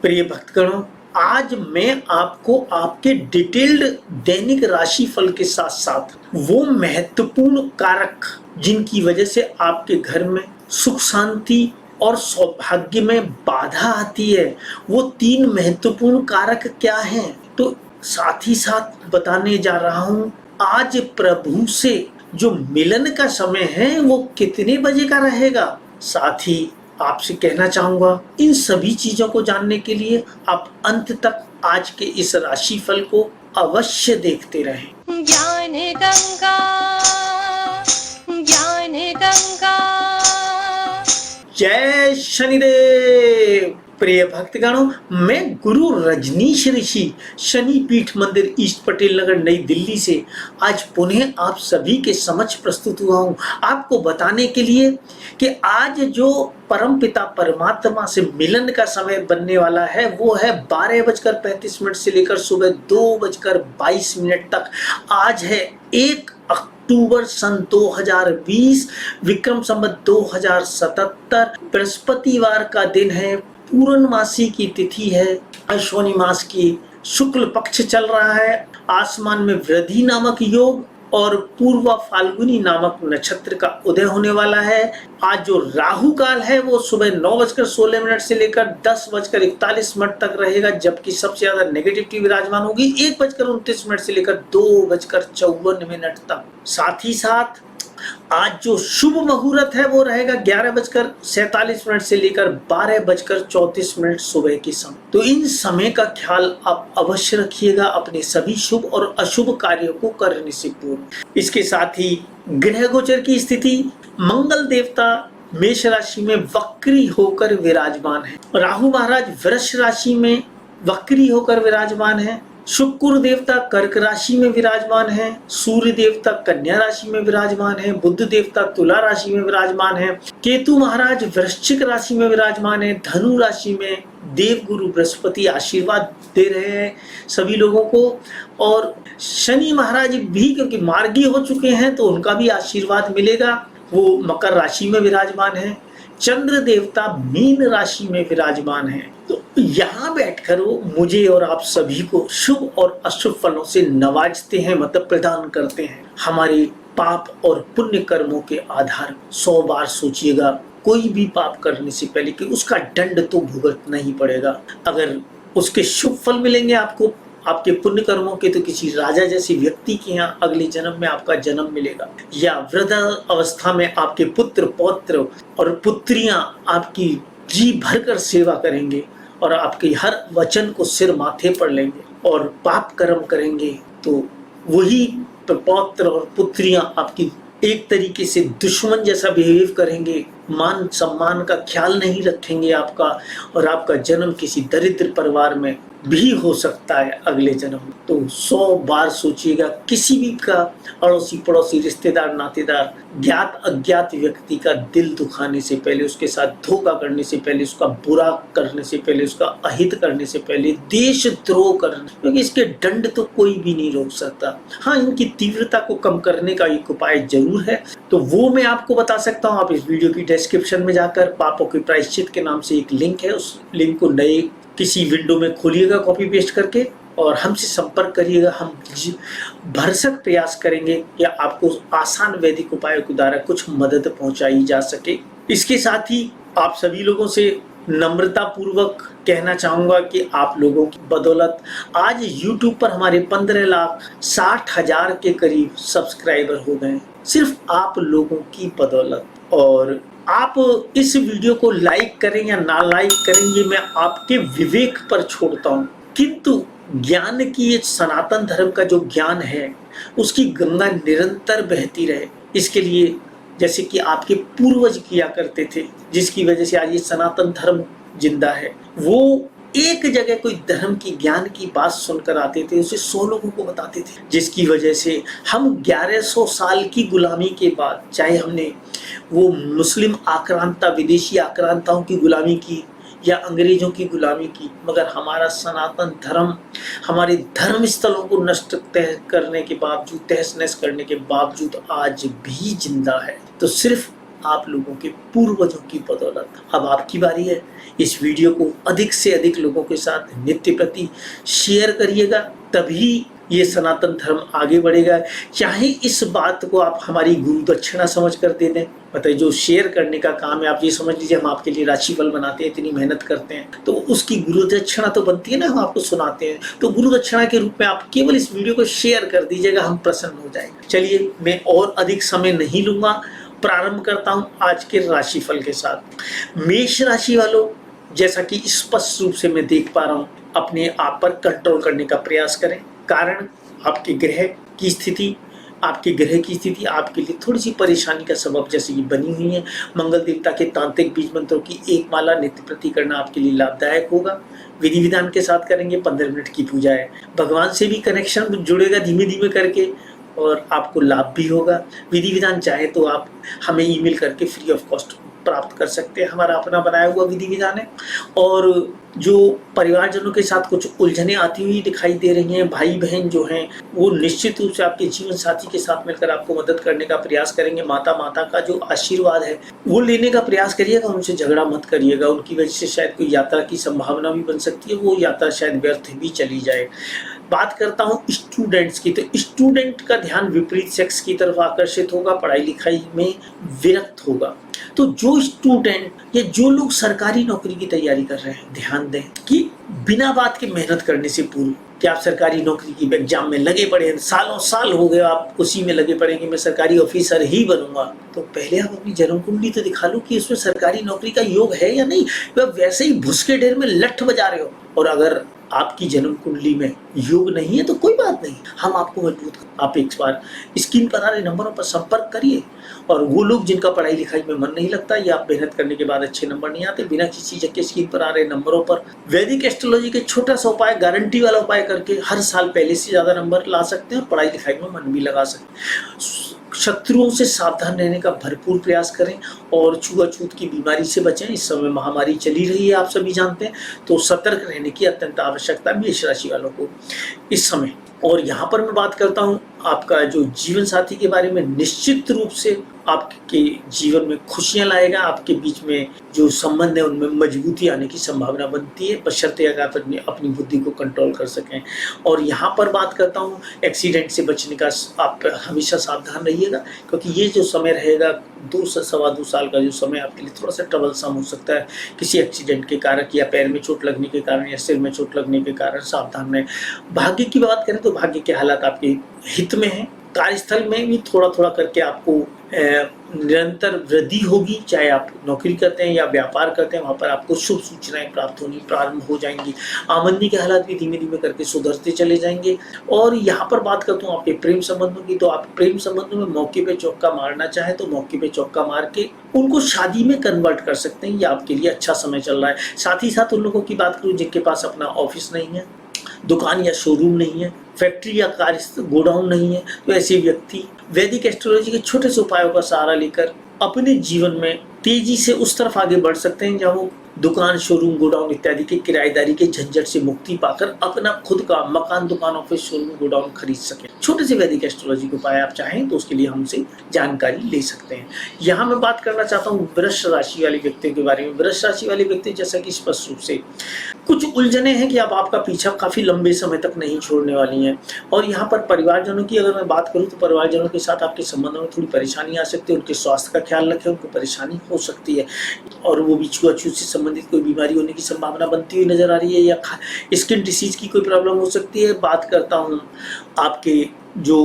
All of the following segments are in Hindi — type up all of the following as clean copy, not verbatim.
प्रिय भक्तगणों, आज मैं आपको आपके डिटेल्ड दैनिक राशिफल के साथ साथ वो महत्वपूर्ण कारक जिनकी वजह से आपके घर में सुख शांति और सौभाग्य में बाधा आती है, वो 3 महत्वपूर्ण कारक क्या हैं, तो साथ ही साथ बताने जा रहा हूं आज प्रभु से जो मिलन का समय है वो कितने बजे का रहेगा। साथ ही आपसे कहना चाहूंगा इन सभी चीजों को जानने के लिए आप अंत तक आज के इस राशिफल को अवश्य देखते रहें। ज्ञान गंगा, ज्ञान गंगा। जय शनिदेव। प्रिय भक्तगणों, मैं गुरु रजनीश ऋषि शनि पीठ मंदिर ईस्ट पटेल नगर नई दिल्ली से आज पुनः आप सभी के समक्ष प्रस्तुत हुआ हूँ आपको बताने के लिए कि आज जो परम पिता परमात्मा से मिलन का समय बनने वाला है वो है 12:35 से लेकर सुबह 2:22 तक। आज है 1 अक्टूबर सन 2020 विक्रम संवत 2077 बृहस्पतिवार का दिन है। पूर्णमासी की तिथि है, अश्विनी मास की शुक्ल पक्ष चल रहा है। आसमान में वृद्धि नामक योग और पूर्वा फाल्गुनी नामक नक्षत्र का उदय होने वाला है। आज जो राहु काल है वो सुबह 9:16 से लेकर 10:41 तक रहेगा, जबकि सबसे ज्यादा नेगेटिविटी विराजमान होगी 1:29 से लेकर 2:54 तक। साथ ही साथ आज जो शुभ मुहूर्त है वो रहेगा 11:47 से लेकर 12:34 सुबह के समय। तो इन समय का ख्याल आप अवश्य रखिएगा अपने सभी शुभ और अशुभ कार्यों को करने से पूर्व। इसके साथ ही ग्रह गोचर की स्थिति, मंगल देवता मेष राशि में वक्री होकर विराजमान है, राहु महाराज वृष राशि में वक्री होकर विराजमान है, शुक्र देवता कर्क राशि में विराजमान है, सूर्य देवता कन्या राशि में विराजमान है, बुध देवता तुला राशि में विराजमान है, केतु महाराज वृश्चिक राशि में विराजमान है, धनु राशि में देव गुरु बृहस्पति आशीर्वाद दे रहे हैं सभी लोगों को, और शनि महाराज भी क्योंकि मार्गी हो चुके हैं तो उनका भी आशीर्वाद मिलेगा, वो मकर राशि में विराजमान है, चंद्र देवता मीन राशि में विराजमान है। तो यहाँ बैठकर वो मुझे और आप सभी को शुभ और अशुभ फलों से नवाजते हैं, मतलब प्रदान करते हैं। हमारे पाप और पुण्य कर्मों के आधार 100 बार सोचिएगा कोई भी पाप करने से पहले कि उसका दंड तो भुगतना ही पड़ेगा। अगर उसके शुभ फल मिलेंगे आपको आपके पुण्य कर्मों के, तो किसी राजा जैसे व्यक्ति के यहाँ अगले जन्म में आपका जन्म मिलेगा, या वृद्ध अवस्था में आपके पुत्र पौत्र और पुत्रियां आपकी जी भरकर सेवा करेंगे और आपके हर वचन को सिर माथे पर लेंगे, और पाप कर्म करेंगे तो वही पौत्र और पुत्रियां आपकी एक तरीके से दुश्मन जैसा बिहेव करेंगे, मान सम्मान का ख्याल नहीं रखेंगे आपका, और आपका जन्म किसी दरिद्र परिवार में भी हो सकता है अगले जन्म में। तो 100 बार सोचिएगा किसी भी का अड़ोसी पड़ोसी रिश्तेदार नातेदार ज्ञात अज्ञात व्यक्ति का दिल दुखाने से पहले, उसके साथ धोखा करने से पहले, उसका बुरा करने से पहले, उसका अहित करने से पहले, देशद्रोह करने, क्योंकि इसके दंड तो कोई भी नहीं रोक सकता। हाँ, इनकी तीव्रता को कम करने का एक उपाय जरूर है, तो वो मैं आपको बता सकता हूँ। आप इस वीडियो की डिस्क्रिप्शन में जाकर पापों के प्रायश्चित के नाम से एक लिंक है, उस लिंक को नए किसी विंडो में खोलिएगा कॉपी पेस्ट करके और हमसे संपर्क करिएगा। हम भरसक प्रयास करेंगे कि आपको आसान वैदिक उपायों के द्वारा कुछ मदद पहुंचाई जा सके। इसके साथ ही आप सभी लोगों से नम्रता पूर्वक कहना चाहूंगा कि आप लोगों की बदौलत आज YouTube पर हमारे 15,60,000 के करीब सब्सक्राइबर हो गए, सिर्फ आप लोगों की बदौलत। और आप इस वीडियो को लाइक करें या ना लाइक करें ये मैं आपके विवेक पर छोड़ता हूँ, किंतु ज्ञान की ये सनातन धर्म का जो ज्ञान है उसकी गंगा निरंतर बहती रहे, इसके लिए जैसे कि आपके पूर्वज किया करते थे, जिसकी वजह से आज ये सनातन धर्म जिंदा है। वो एक जगह कोई धर्म की ज्ञान की बात सुनकर आते थे, उसे 100 लोगों को बताते थे, जिसकी वजह से हम 1100 साल की गुलामी के बाद, चाहे हमने वो मुस्लिम आक्रांता विदेशी आक्रांताओं की गुलामी की या अंग्रेजों की गुलामी की, मगर हमारा सनातन धर्म हमारे धर्म स्थलों को नष्ट करने के बावजूद, तहस नहस करने के बावजूद आज भी जिंदा है। तो सिर्फ आप लोगों के पूर्वजों की बदौलत। अब आपकी बारी है। इस वीडियो को अधिक से अधिक लोगों के साथ नित्य प्रति शेयर करिएगा, तभी ये सनातन धर्म आगे बढ़ेगा। चाहे इस बात को आप हमारी गुरु दक्षिणा समझ कर दे दें, मतलब जो शेयर करने का काम है, आप ये समझ लीजिए हम आपके लिए राशिफल बनाते हैं, इतनी मेहनत करते हैं, तो उसकी गुरु दक्षिणा तो बनती है ना, हम आपको सुनाते हैं, तो गुरु दक्षिणा के रूप में आप केवल इस वीडियो को शेयर कर दीजिएगा, हम प्रसन्न हो जाएंगे। चलिए, मैं और अधिक समय नहीं लूंगा, प्रारंभ करता हूं आज के राशिफल के साथ। मेष राशि वालों, जैसा कि स्पष्ट रूप से मैं देख पा रहा हूं, अपने आप पर कंट्रोल करने का प्रयास करें। कारण आपके ग्रह की स्थिति आपके लिए थोड़ी सी परेशानी का सबब जैसे कि बनी हुई है। मंगल देवता के तांत्रिक बीज मंत्रों की एक माला नित्य प्रति करना आपके लिए लाभदायक होगा। विधि विधान के साथ करेंगे। 15 मिनट की पूजा है। भगवान से भी कनेक्शन जुड़ेगा धीमे धीमे करके, और आपको लाभ भी होगा। विधि विधान चाहे तो आप हमें ईमेल करके फ्री ऑफ कॉस्ट प्राप्त कर सकते हैं, हमारा अपना बनाया हुआ विधि विधान है। और जो परिवारजनों के साथ कुछ उलझने आती हुई दिखाई दे रही हैं, भाई बहन जो हैं वो निश्चित रूप से आपके जीवन साथी के साथ मिलकर आपको मदद करने का प्रयास करेंगे। माता का जो आशीर्वाद है वो लेने का प्रयास करिएगा, उनसे झगड़ा मत करिएगा। उनकी वजह से शायद कोई यात्रा की संभावना भी बन सकती है, वो यात्रा शायद व्यर्थ भी चली जाए। बात करता हूँ स्टूडेंट्स की, तो स्टूडेंट का ध्यान विपरीत सेक्स की तरफ आकर्षित होगा, पढ़ाई लिखाई में विरक्त होगा। तो जो स्टूडेंट या जो लोग सरकारी नौकरी की तैयारी कर रहे हैं, ध्यान दें कि बिना बात के मेहनत करने से पूर्व कि आप सरकारी नौकरी की एग्जाम में लगे पड़े हैं, सालों साल हो गए आप उसी में लगे पड़े कि मैं सरकारी ऑफिसर ही बनूंगा, तो पहले आप अपनी जन्म कुंडली तो दिखा लो कि उसमें सरकारी नौकरी का योग है या नहीं। वह वैसे ही भुस के ढेर में लठ बजा रहे हो, और अगर आपकी जन्म कुंडली में योग नहीं है तो कोई बात नहीं, हम आपको मजबूत कर। आप एक बार स्क्रीन पर आ रहे नंबरों पर संपर्क करिए। और वो लोग जिनका पढ़ाई लिखाई में मन नहीं लगता या आप मेहनत करने के बाद अच्छे नंबर नहीं आते, बिना किसी चीज के स्क्रीन पर आ रहे नंबरों पर वैदिक एस्ट्रोलॉजी के छोटा सा उपाय, गारंटी वाला उपाय करके हर साल पहले से ज्यादा नंबर ला सकते हैं और पढ़ाई लिखाई में मन भी लगा सकते हैं। शत्रुओं से सावधान रहने का भरपूर प्रयास करें और छुआछूत की बीमारी से बचें। इस समय महामारी चली रही है, आप सभी जानते हैं, तो सतर्क रहने की अत्यंत आवश्यकता है मेष राशि वालों को इस समय। और यहाँ पर मैं बात करता हूँ आपका जो जीवन साथी के बारे में, निश्चित रूप से आपके जीवन में खुशियां लाएगा। आपके बीच में जो संबंध है उनमें मजबूती आने की संभावना बनती है, बशर्ते अगर आप अपनी बुद्धि को कंट्रोल कर सकें। और यहाँ पर बात करता हूँ एक्सीडेंट से बचने का, आप हमेशा सावधान रहिएगा, क्योंकि ये जो समय रहेगा 2 से सवा 2 साल का जो समय आपके लिए थोड़ा सा ट्रबलसम हो सकता है, किसी एक्सीडेंट के कारण या पैर में चोट लगने के कारण या सिर में चोट लगने के कारण सावधान रहें। भाग्य की बात करें तो भाग्य के हालात आपके हित में हैं। कार्यस्थल में भी थोड़ा थोड़ा करके आपको निरंतर वृद्धि होगी, चाहे आप नौकरी करते हैं या व्यापार करते हैं, वहाँ पर आपको शुभ सूचनाएं प्राप्त होनी प्रारंभ हो जाएंगी। आमदनी के हालात भी धीमे धीमे करके सुधरते चले जाएंगे। और यहाँ पर बात करता हूँ आपके प्रेम संबंधों की, तो आप प्रेम संबंधों में मौके पे चौका मारना चाहे तो मौके पे चौका मार के उनको शादी में कन्वर्ट कर सकते हैं। ये आपके लिए अच्छा समय चल रहा है। साथ ही साथ उन लोगों की बात करूँ जिनके पास अपना ऑफिस नहीं है, दुकान या शोरूम नहीं है, फैक्ट्री या कार्य गोडाउन नहीं है, तो ऐसे व्यक्ति वैदिक एस्ट्रोलॉजी के छोटे से उपायों का सहारा लेकर अपने जीवन में तेजी से उस तरफ आगे बढ़ सकते हैं जहाँ वो दुकान, शोरूम, गोडाउन इत्यादि के किराएदारी के झंझट से मुक्ति पाकर अपना खुद का मकान, दुकान, ऑफिस, शोरूम, गोडाउन खरीद सके। छोटे से वैदिक एस्ट्रोलॉजी के उपाय आप चाहें तो उसके लिए हमसे जानकारी ले सकते हैं। यहाँ मैं बात करना चाहता हूँ वृष राशि वाले व्यक्तियों के बारे में। वृष राशि वाले व्यक्ति जैसा कि स्पष्ट रूप से कुछ उलझने हैं कि अब आपका पीछा काफी लंबे समय तक नहीं छोड़ने वाली हैं। और यहाँ पर परिवारजनों की अगर मैं बात करूँ तो परिवारजनों के साथ आपके संबंधों में थोड़ी परेशानी आ सकती है। उनके स्वास्थ्य का ख्याल रखें, उनको परेशानी हो सकती है और वो भी छुआछूत से संबंधित कोई बीमारी होने की संभावना बनती हुई नजर आ रही है, या स्किन डिसीज की कोई प्रॉब्लम हो सकती है। बात करता हूँ आपके जो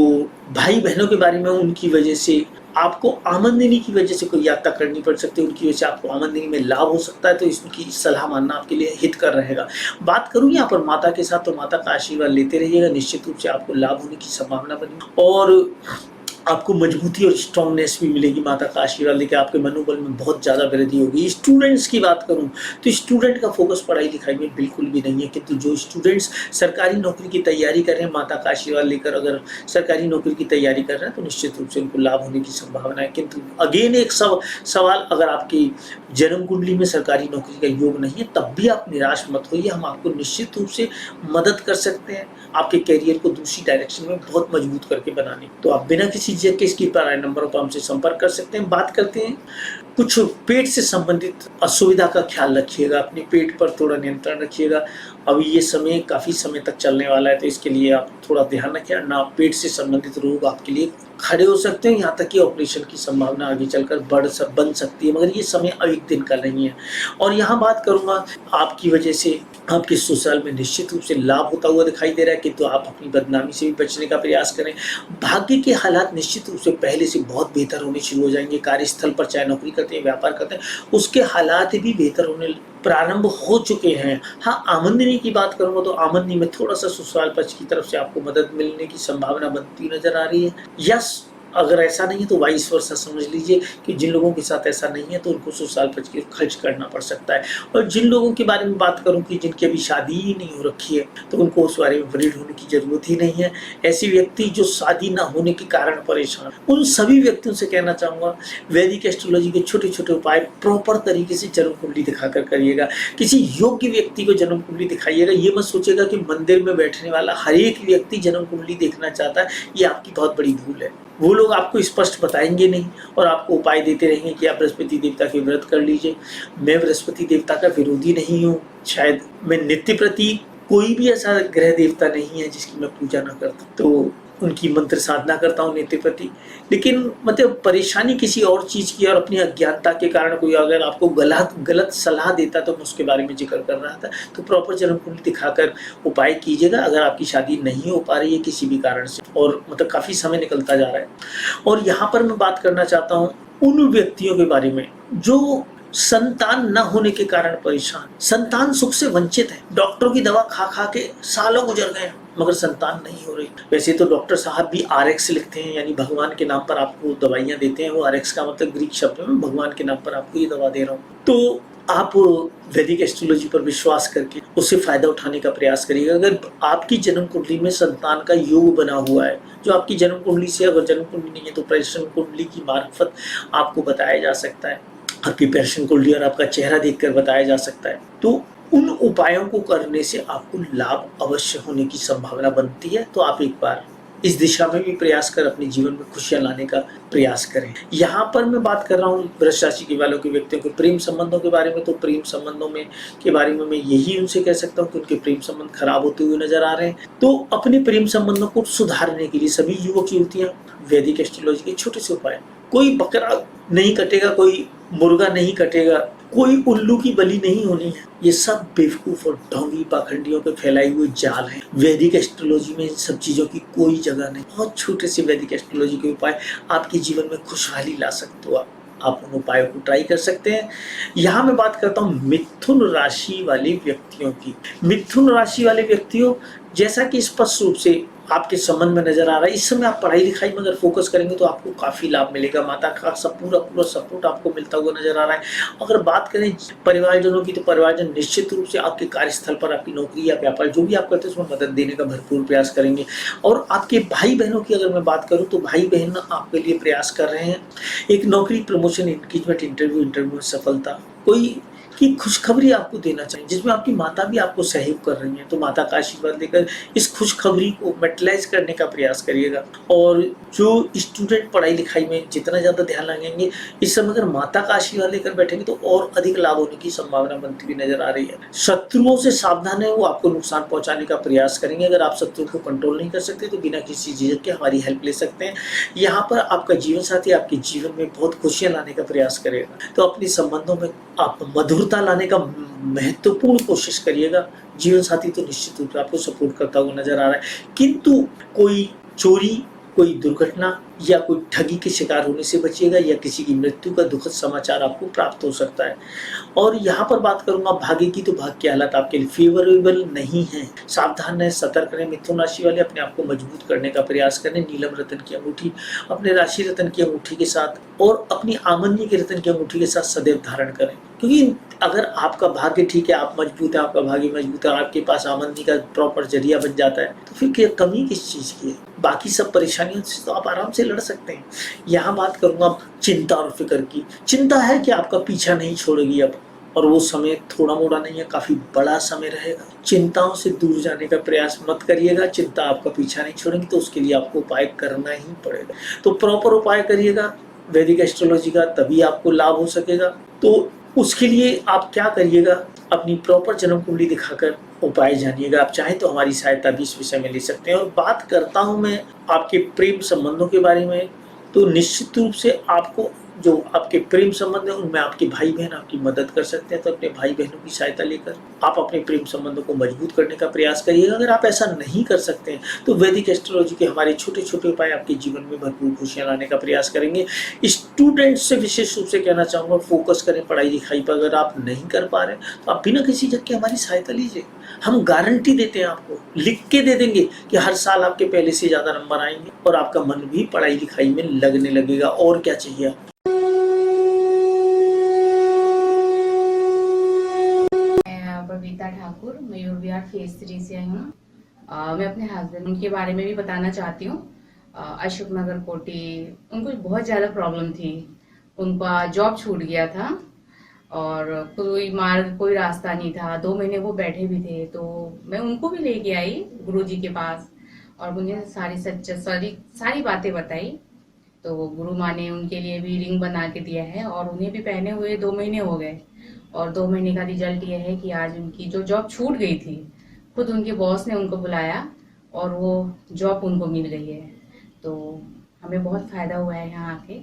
भाई बहनों के बारे में, उनकी वजह से आपको आमदनी की वजह से कोई यात्रा करनी पड़ सकती है, उनकी वजह से आपको आमदनी में लाभ हो सकता है, तो इसकी सलाह मानना आपके लिए हितकर रहेगा। बात करूँ यहाँ पर माता के साथ, तो माता का आशीर्वाद लेते रहिएगा, निश्चित रूप से आपको लाभ होने की संभावना बनी और आपको मजबूती और स्ट्रांगनेस भी मिलेगी। माता का आशीर्वाद लेकर आपके मनोबल में बहुत ज़्यादा वृद्धि होगी। स्टूडेंट्स की बात करूं तो स्टूडेंट का फोकस पढ़ाई लिखाई में बिल्कुल भी नहीं है, किंतु जो स्टूडेंट्स सरकारी नौकरी की तैयारी कर रहे हैं, माता का आशीर्वाद लेकर अगर सरकारी नौकरी की तैयारी कर रहे हैं तो निश्चित रूप से उनको लाभ होने की संभावना है। किंतु अगेन एक सवाल, अगर आपकी जन्म कुंडली में सरकारी नौकरी का योग नहीं है तब भी आप निराश मत होइए, हम आपको निश्चित रूप से मदद कर सकते हैं आपके कैरियर को दूसरी डायरेक्शन में बहुत मजबूत करके बनाने। तो आप बिना किसी निश्चित के इसकी पर नंबरों पर हमसे संपर्क कर सकते हैं। बात करते हैं कुछ पेट से संबंधित असुविधा का ख्याल रखिएगा, अपने पेट पर थोड़ा नियंत्रण रखिएगा। अभी ये समय काफ़ी समय तक चलने वाला है, तो इसके लिए आप थोड़ा ध्यान रखें, ना पेट से संबंधित रोग आपके लिए खड़े हो सकते हैं, यहाँ तक कि ऑपरेशन की संभावना आगे चलकर बन सकती है, मगर ये समय अब एक दिन का नहीं है। और यहाँ बात करूँगा, आपकी वजह से आपके ससुराल में निश्चित रूप से लाभ होता हुआ दिखाई दे रहा है, किंतु आप अपनी बदनामी से भी बचने का प्रयास करें। भाग्य के हालात निश्चित रूप से पहले से बहुत बेहतर होने शुरू हो जाएंगे। कार्यस्थल पर चाहे नौकरी करते हैं, व्यापार करते हैं, उसके हालात भी बेहतर होने प्रारंभ हो चुके हैं। हाँ, आमदनी की बात करूँगा तो आमदनी में थोड़ा सा ससुराल पक्ष की तरफ से आपको मदद मिलने की संभावना बनती नजर आ रही है। यस, अगर ऐसा नहीं है तो वाइस वर्सा समझ लीजिए कि जिन लोगों के साथ ऐसा नहीं है तो उनको ससुराल पक्ष की खर्च करना पड़ सकता है। और जिन लोगों के बारे में बात करूं कि जिनकी अभी शादी ही नहीं हो रखी है, तो उनको उस बारे में वरीड होने की जरूरत ही नहीं है। ऐसे व्यक्ति जो शादी ना होने के कारण परेशान, उन सभी व्यक्तियों से कहना चाहूँगा, वैदिक एस्ट्रोलॉजी के छोटे छोटे उपाय प्रॉपर तरीके से जन्म कुंडली दिखाकर करिएगा। किसी योग्य व्यक्ति को जन्म कुंडली दिखाइएगा। ये मत सोचेगा कि मंदिर में बैठने वाला हर एक व्यक्ति जन्म कुंडली देखना चाहता है, ये आपकी बहुत बड़ी भूल है। वो लोग आपको स्पष्ट बताएंगे नहीं और आपको उपाय देते रहेंगे कि आप बृहस्पति देवता के व्रत कर लीजिए। मैं बृहस्पति देवता का विरोधी नहीं हूँ, शायद मैं नित्य प्रति कोई भी ऐसा ग्रह देवता नहीं है जिसकी मैं पूजा ना करता, तो उनकी मंत्र साधना करता हूँ नित्य प्रति। लेकिन मतलब परेशानी किसी और चीज़ की और अपनी अज्ञानता के कारण कोई अगर आपको गलत सलाह देता तो मैं उसके बारे में जिक्र कर रहा था। तो प्रॉपर जन्म कुंडली दिखाकर उपाय कीजिएगा अगर आपकी शादी नहीं हो पा रही है किसी भी कारण से, और मतलब काफ़ी समय निकलता जा रहा है। और यहाँ पर मैं बात करना चाहता हूँ उन व्यक्तियों के बारे में जो संतान न होने के कारण परेशान, संतान सुख से वंचित है, डॉक्टरों की दवा खा खा के सालों गुजर गए मगर संतान नहीं हो रही। वैसे तो डॉक्टर साहब भी RX लिखते हैं, यानी भगवान के नाम पर आपको दवाइयाँ देते हैं। वो RX का मतलब ग्रीक शब्द में भगवान के नाम पर आपको ये दवा दे रहा हूँ। तो आप वैदिक एस्ट्रोलॉजी पर विश्वास करके उससे फायदा उठाने का प्रयास करिएगा। अगर आपकी जन्म कुंडली में संतान का योग बना हुआ है, जो आपकी जन्म कुंडली से, अगर जन्म कुंडली नहीं है तो प्रेषण कुंडली की मार्फत आपको बताया जा सकता है, आपकी प्रेषण कुंडली और आपका चेहरा देखकर बताया जा सकता है। तो उन उपायों को करने से आपको लाभ अवश्य होने की संभावना बनती है। तो आप एक बार इस दिशा में भी प्रयास कर अपने जीवन में खुशियां लाने का प्रयास करें। यहाँ पर मैं बात कर रहा हूँ वृष राशि के वालों के व्यक्तियों के प्रेम संबंधों के बारे में। तो प्रेम संबंधों में के बारे में मैं यही उनसे कह सकता हूँ कि उनके प्रेम संबंध खराब होते हुए नजर आ रहे हैं। तो अपने प्रेम संबंधों को सुधारने के लिए सभी युवक युवतियां वैदिक एस्ट्रोलॉजी के छोटे से उपाय, कोई बकरा नहीं कटेगा, कोई मुर्गा नहीं कटेगा, कोई उल्लू की बलि नहीं होनी है। ये सब बेवकूफ और ढोंगी पाखंडियों के फैलाए हुए जाल हैं। वैदिक एस्ट्रोलॉजी में इन सब चीजों की कोई जगह नहीं। बहुत छोटे से वैदिक एस्ट्रोलॉजी के उपाय आपके जीवन में खुशहाली ला सकते हो। आप उन उपायों को ट्राई कर सकते हैं। यहाँ मैं बात करता हूँ मिथुन राशि वाले व्यक्तियों की। मिथुन राशि वाले व्यक्तियों, जैसा कि स्पष्ट रूप से आपके संबंध में नजर आ रहा है, इस समय आप पढ़ाई लिखाई में अगर फोकस करेंगे तो आपको काफी लाभ मिलेगा। माता का सब पूरा सपोर्ट आपको मिलता हुआ नजर आ रहा है। अगर बात करें परिवारजनों की, तो परिवारजन निश्चित रूप से आपके कार्यस्थल पर, आपकी नौकरी या व्यापार जो भी आप करते हैं उसमें मदद देने का भरपूर प्रयास करेंगे। और आपके भाई बहनों की अगर मैं बात करूँ तो भाई बहन आपके लिए प्रयास कर रहे हैं। एक नौकरी, प्रमोशन, इंक्रीजमेंट, इंटरव्यू में सफलता, कोई की खुशखबरी आपको देना चाहिए जिसमें आपकी माता भी आपको सहयोग कर रही है। तो माता का आशीर्वाद लेकर इस खुशखबरी को मेटलाइज करने का प्रयास करिएगा। और जो स्टूडेंट पढ़ाई लिखाई में जितना ज़्यादा ध्यान लगाएंगे, इस समय अगर माता का आशीर्वाद लेकर बैठेंगे तो और अधिक लाभ होने की संभावना बनती हुई नजर आ रही है। शत्रुओं से सावधान है, वो आपको नुकसान पहुंचाने का प्रयास करेंगे। अगर आप शत्रुओं को कंट्रोल नहीं कर सकते तो बिना किसी झिझक के हमारी हेल्प ले सकते हैं। यहाँ पर आपका जीवन साथी आपके जीवन में बहुत खुशियाँ लाने का प्रयास करेगा। तो अपने संबंधों में आप मधुरता लाने का महत्वपूर्ण कोशिश करिएगा। जीवन साथी तो निश्चित रूप से आपको सपोर्ट करता हुआ नजर आ रहा है, किंतु कोई चोरी, कोई दुर्घटना या कोई ठगी के शिकार होने से बचिएगा, या किसी की मृत्यु का दुखद समाचार आपको प्राप्त हो सकता है। और यहाँ पर बात करूंगा भाग्य की, तो भाग्य के हालात आपके लिए फेवरेबल नहीं है। सावधान रहें, सतर्क रहें। मिथुन राशि वाले अपने आप को मजबूत करने का प्रयास करें। नीलम रतन की अंगूठी अपने राशि रतन की अंगूठी के साथ और अपनी आमदनी के रतन की अंगूठी के साथ सदैव धारण करें, क्योंकि अगर आपका भाग्य ठीक है, आप मजबूत है, आपका भाग्य मजबूत है, आपके पास आमदनी का प्रॉपर जरिया बन जाता है, तो फिर कमी किस चीज़ की है? बाकी सब परेशानियों से तो आप आराम से लड़ सकते हैं। यहाँ बात करूँगा चिंता और फिक्र की। चिंता है कि आपका पीछा नहीं छोड़ेगी अब, और वो समय थोड़ा मोड़ा नहीं है, काफी बड़ा समय रहेगा। चिंताओं से दूर जाने का प्रयास मत करिएगा, चिंता आपका पीछा नहीं छोड़ेंगी, तो उसके लिए आपको उपाय करना ही पड़ेगा। तो प्रॉपर उपाय करिएगा वैदिक एस्ट्रोलॉजी का, तभी आपको लाभ हो सकेगा। तो उसके लिए आप क्या करिएगा, अपनी प्रॉपर जन्म कुंडली दिखाकर उपाय जानिएगा। आप चाहें तो हमारी सहायता भी इस विषय में ले सकते हैं। और बात करता हूं मैं आपके प्रेम संबंधों के बारे में, तो निश्चित रूप से आपको जो आपके प्रेम संबंध है उनमें आपके भाई बहन आपकी मदद कर सकते हैं। तो अपने भाई बहनों की सहायता लेकर आप अपने प्रेम संबंधों को मजबूत करने का प्रयास करिएगा। अगर आप ऐसा नहीं कर सकते हैं तो वैदिक एस्ट्रोलॉजी के हमारे छोटे छोटे उपाय आपके जीवन में भरपूर खुशियां लाने का प्रयास करेंगे। स्टूडेंट्स से विशेष रूप से कहना चाहूँगा, फोकस करें पढ़ाई लिखाई पर। अगर आप नहीं कर पा रहे तो आप बिना किसी झक के हमारी सहायता लीजिए। हम गारंटी देते हैं, आपको लिख के दे देंगे कि हर साल आपके पहले से ज़्यादा नंबर आएंगे और आपका मन भी पढ़ाई लिखाई में लगने लगेगा। और क्या चाहिए आपको। बबीता ठाकुर, मयूर विहार फेज 3 से आई हूँ। मैं अपने हस्बैंड के बारे में भी बताना चाहती हूँ। अशोक नगर कोटी, उनको बहुत ज़्यादा प्रॉब्लम थी। उनका जॉब छूट गया था और कोई मार्ग कोई रास्ता नहीं था। 2 महीने वो बैठे भी थे, तो मैं उनको भी लेके आई गुरुजी के पास और उन्हें सारी बातें बताई। तो गुरु माँ ने उनके लिए भी रिंग बना के दिया है और उन्हें भी पहने हुए 2 महीने हो गए। और 2 महीने का रिजल्ट ये है कि आज उनकी जो जॉब छूट गई थी, खुद उनके बॉस ने उनको बुलाया और वो जॉब उनको मिल गई है। तो हमें बहुत फायदा हुआ है यहाँ आके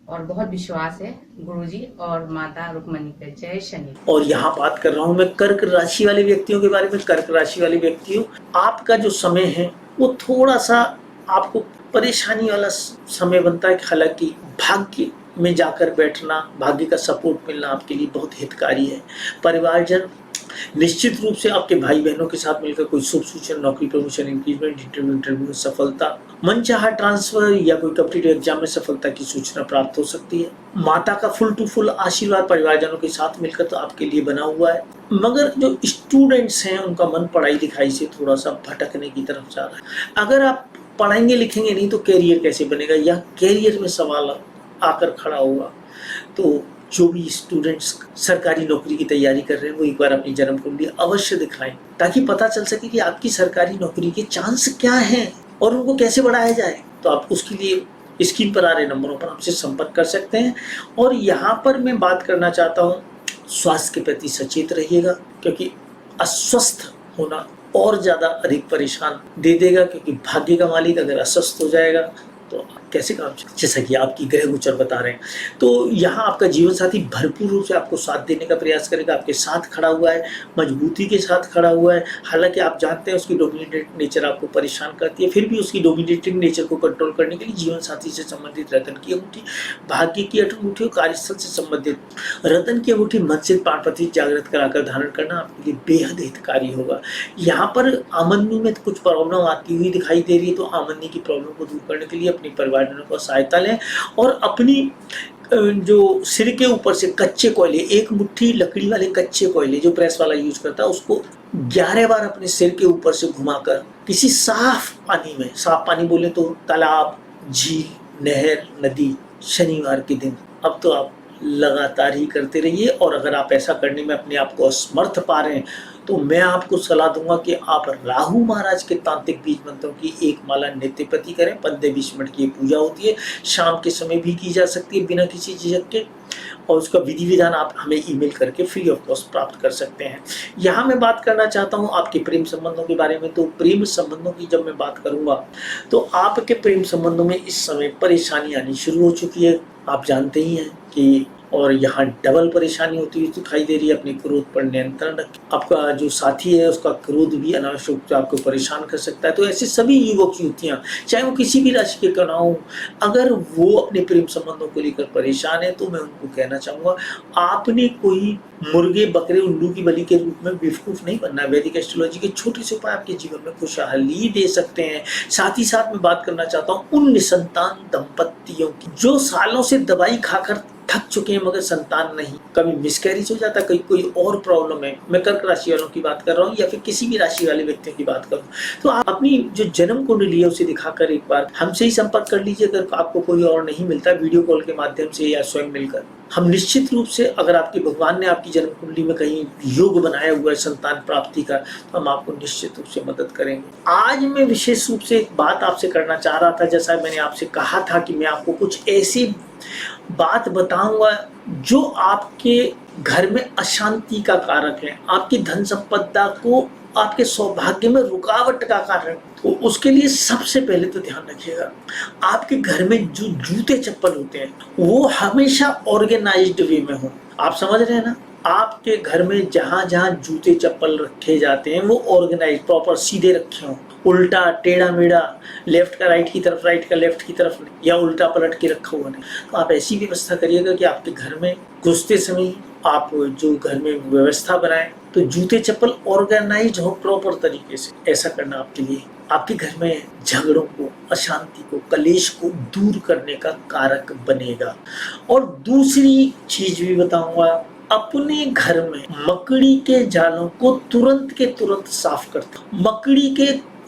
और बहुत विश्वास है गुरुजी और माता रुक्मणी पे। जय शनि। और यहाँ बात कर रहा हूँ मैं कर्क राशि वाले व्यक्तियों के बारे में। कर्क राशि वाले व्यक्तियों, आपका जो समय है वो थोड़ा सा आपको परेशानी वाला समय बनता है। हालांकि भाग्य में जाकर बैठना, भाग्य का सपोर्ट मिलना आपके लिए बहुत हितकारी है। परिवारजन निश्चित रूप से आपके भाई बहनों के साथ मिलकर कोई शुभ सूचना, नौकरी, प्रमोशन, इंक्रीजमेंट, इंटरव्यू में सफलता, मनचाहा ट्रांसफर या कोई कॉम्पिटिटिव एग्जाम में सफलता की सूचना प्राप्त हो सकती है। माता का फुल टू फुल आशीर्वाद परिवारजनों के साथ मिलकर तो आपके लिए बना हुआ है। मगर जो स्टूडेंट्स हैं उनका मन पढ़ाई लिखाई से थोड़ा सा भटकने की तरफ जा रहा है। अगर आप पढ़ेंगे लिखेंगे नहीं तो कैरियर कैसे बनेगा, या कैरियर में सवाल आकर खड़ा होगा। तो जो भी स्टूडेंट्स सरकारी नौकरी की तैयारी कर रहे हैं वो एक बार अपनी जन्म कुंडली अवश्य दिखाएं, ताकि पता चल सके कि आपकी सरकारी नौकरी के चांस क्या हैं और उनको कैसे बढ़ाया जाए। तो आप उसके लिए स्क्रीन पर आ रहे नंबरों पर हमसे संपर्क कर सकते हैं। और यहाँ पर मैं बात करना चाहता हूँ, स्वास्थ्य के प्रति सचेत रहिएगा, क्योंकि अस्वस्थ होना और ज़्यादा अधिक परेशान दे देगा। क्योंकि भाग्य का मालिक अगर अस्वस्थ हो जाएगा तो कैसे काम चलेगा, जैसा कि आपकी ग्रह गोचर बता रहे हैं। तो यहाँ आपका जीवन साथी भरपूर रूप से आपको साथ देने का प्रयास करेगा, आपके साथ खड़ा हुआ है, मजबूती के साथ खड़ा हुआ है। हालांकि आप जानते हैं उसकी डोमिनेटेड नेचर आपको परेशान करती है, फिर भी उसकी डोमिनेटिंग नेचर को कंट्रोल करने के लिए जीवन साथी से संबंधित रतन की अंगूठी, भाग्य की अंगूठी और कार्यस्थल से संबंधित रतन की अंगूठी मस्जिद पाणपति जागृत कराकर धारण करना आपके लिए बेहद हितकारी होगा। यहाँ पर आमदनी में कुछ प्रॉब्लम आती हुई दिखाई दे रही है, तो आमदनी की प्रॉब्लम को दूर करने के लिए अपने परिवारजनों को सहायता लें और अपनी जो सिर के ऊपर से कच्चे कोयले, एक मुट्ठी लकड़ी वाले कच्चे कोयले जो प्रेस वाला यूज करता है, उसको 11 बार अपने सिर के ऊपर से घुमाकर किसी साफ पानी में, साफ पानी बोले तो तालाब, झील, नहर, नदी, शनिवार के दिन अब तो आप लगातार ही करते रहिए। और अगर आप ऐसा करने में अपने आप को असमर्थ पा रहे हैं तो मैं आपको सलाह दूंगा कि आप राहु महाराज के तांत्रिक बीज मंत्रों की एक माला नित्य प्रति करें। 15-20 मिनट की पूजा होती है, शाम के समय भी की जा सकती है बिना किसी झिझक के, और उसका विधि विधान आप हमें ईमेल करके फ्री ऑफ कॉस्ट प्राप्त कर सकते हैं। यहाँ मैं बात करना चाहता हूँ आपके प्रेम संबंधों के बारे में। तो प्रेम संबंधों की जब मैं बात करूँगा तो आपके प्रेम संबंधों में इस समय परेशानी आनी शुरू हो चुकी है, आप जानते ही हैं कि, और यहाँ डबल परेशानी होती हुई दिखाई दे रही है। अपने क्रोध पर नियंत्रण रखें। आपका जो साथी है उसका क्रोध भी अनावश्यक रूप से आपको परेशान कर सकता है। तो ऐसे सभी युवक युवतियाँ, चाहे वो किसी भी राशि के क्यों ना हो, अगर वो अपने प्रेम संबंधों को लेकर परेशान है तो मैं उनको कहना चाहूँगा, आपने कोई मुर्गे बकरे उल्लू की बलि के रूप में बेवकूफ़ नहीं बनना। वैदिक एस्ट्रोलॉजी के छोटे से उपाय आपके जीवन में खुशहाली दे सकते हैं। साथ ही साथ मैं बात करना चाहता हूँ उन निसंतान दंपतियों की जो सालों से दवाई खाकर थक चुके हैं मगर संतान नहीं, कभी मिसकैरेज हो जाता है, कोई और प्रॉब्लम है। मैं कर्क राशि वालों की बात कर रहा हूँ या फिर किसी भी राशि वाले व्यक्तियों की बात करूँ, तो आप अपनी जो जन्म कुंडली है उसे दिखाकर एक बार हमसे ही संपर्क कर लीजिए। अगर आपको कोई और नहीं मिलता, वीडियो कॉल के माध्यम से या स्वयं मिलकर हम निश्चित रूप से, अगर आपके भगवान ने आपकी जन्म कुंडली में कहीं योग बनाया हुआ है संतान प्राप्ति का, तो हम आपको निश्चित रूप से मदद करेंगे। आज मैं विशेष रूप से एक बात आपसे करना चाह रहा था। जैसा मैंने आपसे कहा था कि मैं आपको कुछ ऐसी बात बताऊंगा जो आपके घर में अशांति का कारक है, आपकी धन संपदा को, आपके सौभाग्य में रुकावट का कारण। तो उसके लिए सबसे पहले तो ध्यान रखिएगा, आपके घर में जो जूते चप्पल होते हैं वो हमेशा ऑर्गेनाइज्ड वे में हो। आप समझ रहे हैं ना, आपके घर में जहां जहां जूते चप्पल रखे जाते हैं वो ऑर्गेनाइज, प्रॉपर सीधे रखे हों, उल्टा टेढ़ा मेढ़ा, लेफ्ट का राइट की तरफ, राइट का लेफ्ट की तरफ नहीं, या उल्टा पलट के रखा हुआ नहीं। तो आप ऐसी व्यवस्था करिएगा कि आपके घर में घुसते समय आप जो घर में व्यवस्था बनाएं तो जूते चप्पल ऑर्गेनाइज हो प्रॉपर तरीके से। ऐसा करना आपके लिए आपके घर में झगड़ों को, अशांति को, कलेश को दूर करने का कारक बनेगा। और दूसरी चीज भी बताऊंगा, अपने घर में मकड़ी के जालों को तुरंत के तुरंत साफ करता। मकड़ी के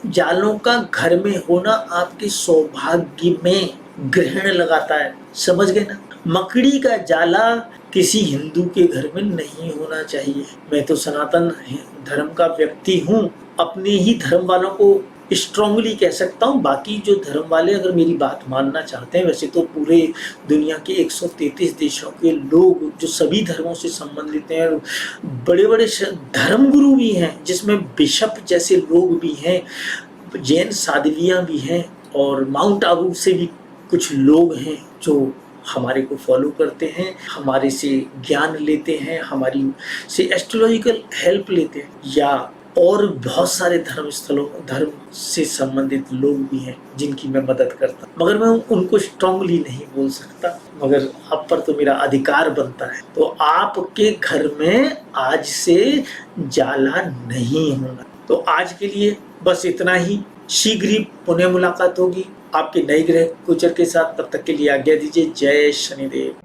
जालों का घर में होना आपके सौभाग्य में ग्रहण लगाता है, समझ गए ना। मकड़ी का जाला किसी हिंदू के घर में नहीं होना चाहिए। मैं तो सनातन धर्म का व्यक्ति हूँ, अपने ही धर्म वालों को स्ट्रांगली कह सकता हूँ। बाकी जो धर्म वाले अगर मेरी बात मानना चाहते हैं, वैसे तो पूरे दुनिया के 133 देशों के लोग जो सभी धर्मों से संबंधित हैं, बड़े बड़े धर्म गुरु भी हैं, जिसमें बिशप जैसे लोग भी हैं, जैन साध्वियाँ भी हैं, और माउंट आबू से भी कुछ लोग हैं जो हमारे को फॉलो करते हैं, हमारे से ज्ञान लेते हैं, हमारी से एस्ट्रोलॉजिकल हेल्प लेते हैं, या और बहुत सारे धर्म स्थलों, धर्म से संबंधित लोग भी हैं जिनकी मैं मदद करता, मगर मैं उनको स्ट्रांगली नहीं बोल सकता, मगर आप पर तो मेरा अधिकार बनता है। तो आपके घर में आज से जाला नहीं होना। तो आज के लिए बस इतना ही। शीघ्र ही पुनः मुलाकात होगी आपके नए ग्रह गोचर के साथ। तब तक के लिए आज्ञा दीजिए। जय शनिदेव।